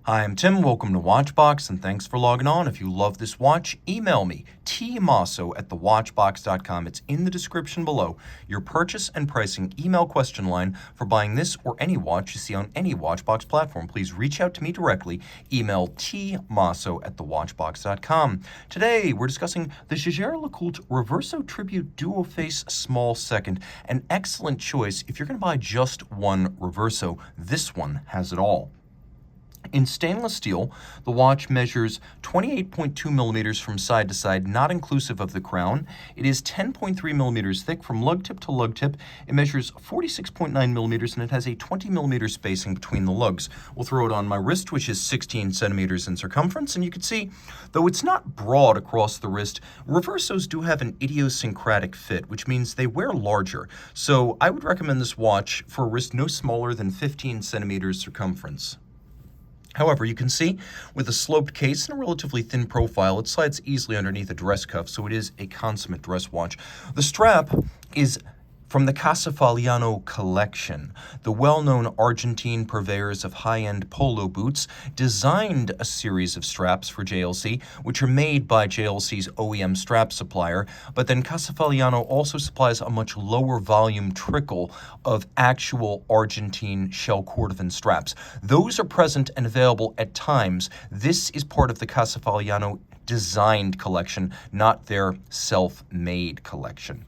Hi, I'm Tim. Welcome to Watchbox, and thanks for logging on. If you love this watch, email me, tmasso@thewatchbox.com. It's in the description below. Your purchase and pricing email question line for buying this or any watch you see on any Watchbox platform. Please reach out to me directly. Email tmasso@thewatchbox.com. Today, we're discussing the Jaeger-LeCoultre Reverso Tribute Duo Face Small Second. An excellent choice if you're going to buy just one Reverso. This one has it all. In stainless steel, the watch measures 28.2 millimeters from side to side, not inclusive of the crown. It is 10.3 millimeters thick from lug tip to lug tip. It measures 46.9 millimeters, and it has a 20 millimeter spacing between the lugs. We'll throw it on my wrist, which is 16 centimeters in circumference, and you can see, though it's not broad across the wrist, Reversos do have an idiosyncratic fit, which means they wear larger. So I would recommend this watch for a wrist no smaller than 15 centimeters circumference. However, you can see with a sloped case and a relatively thin profile, it slides easily underneath a dress cuff, so it is a consummate dress watch. The strap is from the Casa Fagliano collection. The well-known Argentine purveyors of high-end polo boots designed a series of straps for JLC, which are made by JLC's OEM strap supplier, but then Casa Fagliano also supplies a much lower volume trickle of actual Argentine shell cordovan straps. Those are present and available at times. This is part of the Casa Fagliano-designed collection, not their self-made collection.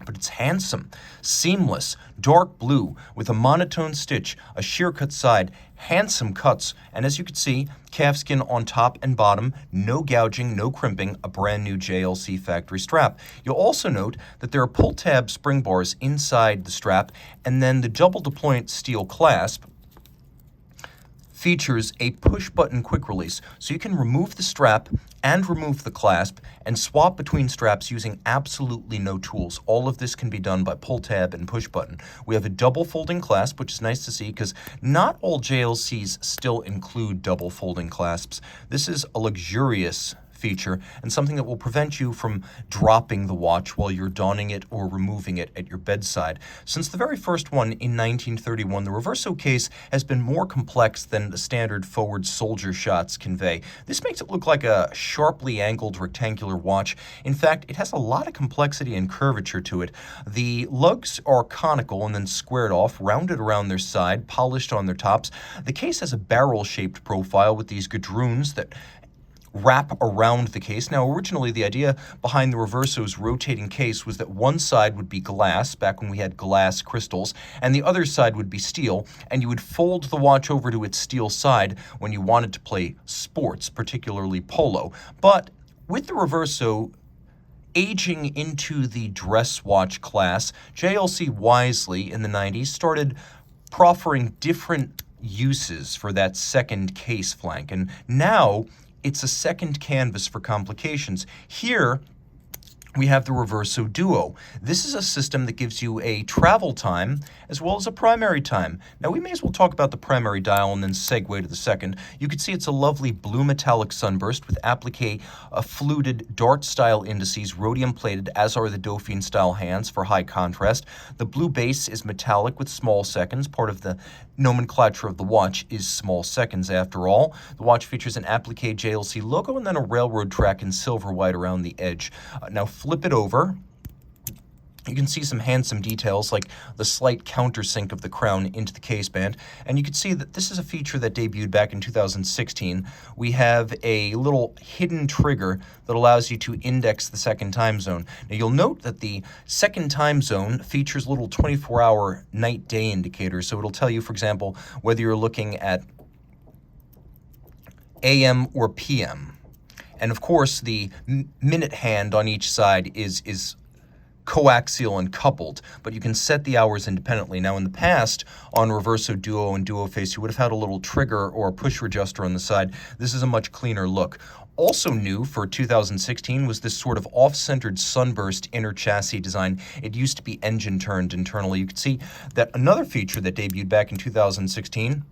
But it's handsome, seamless, dark blue with a monotone stitch, a sheer cut side, handsome cuts, and as you can see, calfskin on top and bottom, no gouging, no crimping, a brand new JLC factory strap. You'll also note that there are pull tab spring bars inside the strap, and then the double deployant steel clasp features a push-button quick release, so you can remove the strap and remove the clasp and swap between straps using absolutely no tools. All of this can be done by pull tab and push button. We have a double folding clasp, which is nice to see because not all JLCs still include double folding clasps. This is a luxurious feature and something that will prevent you from dropping the watch while you're donning it or removing it at your bedside. Since the very first one in 1931, the Reverso case has been more complex than the standard forward soldier shots convey. This makes it look like a sharply angled rectangular watch. In fact, it has a lot of complexity and curvature to it. The lugs are conical and then squared off, rounded around their side, polished on their tops. The case has a barrel-shaped profile with these gadroons that wrap around the case. Now, originally, the idea behind the Reverso's rotating case was that one side would be glass, back when we had glass crystals, and the other side would be steel, and you would fold the watch over to its steel side when you wanted to play sports, particularly polo. But with the Reverso aging into the dress watch class, JLC wisely in the 90s started proffering different uses for that second case flank, and now it's a second canvas for complications. Here, we have the Reverso Duo. This is a system that gives you a travel time as well as a primary time. Now, we may as well talk about the primary dial and then segue to the second. You can see it's a lovely blue metallic sunburst with applique fluted dart-style indices, rhodium-plated, as are the Dauphine-style hands for high contrast. The blue base is metallic with small seconds. Part of the nomenclature of the watch is small seconds, after all. The watch features an applique JLC logo and then a railroad track in silver white around the edge. Now, flip it over. You can see some handsome details like the slight countersink of the crown into the caseband, and you can see that this is a feature that debuted back in 2016. We have a little hidden trigger that allows you to index the second time zone. Now, you'll note that the second time zone features a little 24-hour night-day indicator, so it'll tell you, for example, whether you're looking at AM or PM. And of course, the minute hand on each side is coaxial and coupled, but you can set the hours independently. Now, in the past, on Reverso Duo and Duo Face, you would have had a little trigger or a push adjuster on the side. This is a much cleaner look. Also new for 2016 was this sort of off-centered sunburst inner chassis design. It used to be engine-turned internally. You can see that another feature that debuted back in 2016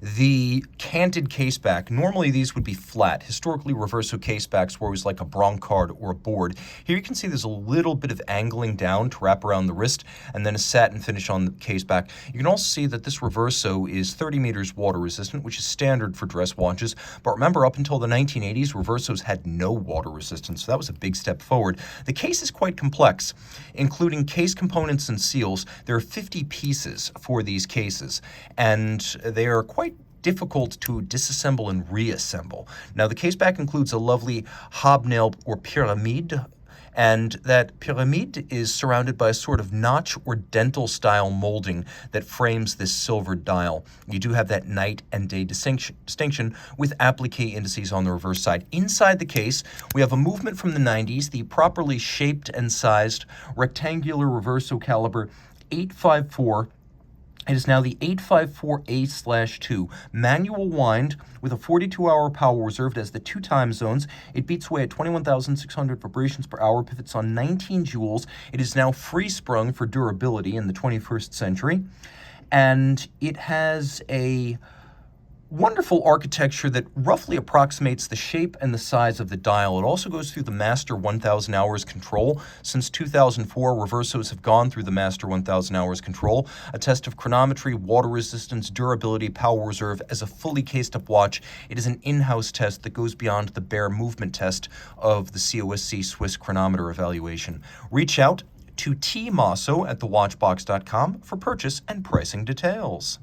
The canted caseback, normally these would be flat. Historically, Reverso casebacks were always like a broncard or a board. Here you can see there's a little bit of angling down to wrap around the wrist, and then a satin finish on the caseback. You can also see that this Reverso is 30 meters water resistant, which is standard for dress watches. But remember, up until the 1980s, Reversos had no water resistance, so that was a big step forward. The case is quite complex, including case components and seals. There are 50 pieces for these cases, and they are quite difficult to disassemble and reassemble. Now, the caseback includes a lovely hobnail or pyramide, and that pyramide is surrounded by a sort of notch or dental style molding that frames this silver dial. You do have that night and day distinction with applique indices on the reverse side. Inside the case, we have a movement from the 90s, the properly shaped and sized rectangular Reverso caliber 854. It is now the 854A/2 manual wind with a 42-hour power reserve. It has the 2 time zones. It beats away at 21,600 vibrations per hour, pivots on 19 joules. It is now free sprung for durability in the 21st century. And it has a wonderful architecture that roughly approximates the shape and the size of the dial. It also goes through the Master 1000 Hours control. Since 2004, Reversos have gone through the Master 1000 Hours control, a test of chronometry, water resistance, durability, power reserve. As a fully cased-up watch, it is an in-house test that goes beyond the bare movement test of the COSC Swiss chronometer evaluation. Reach out to tmasso@thewatchbox.com for purchase and pricing details.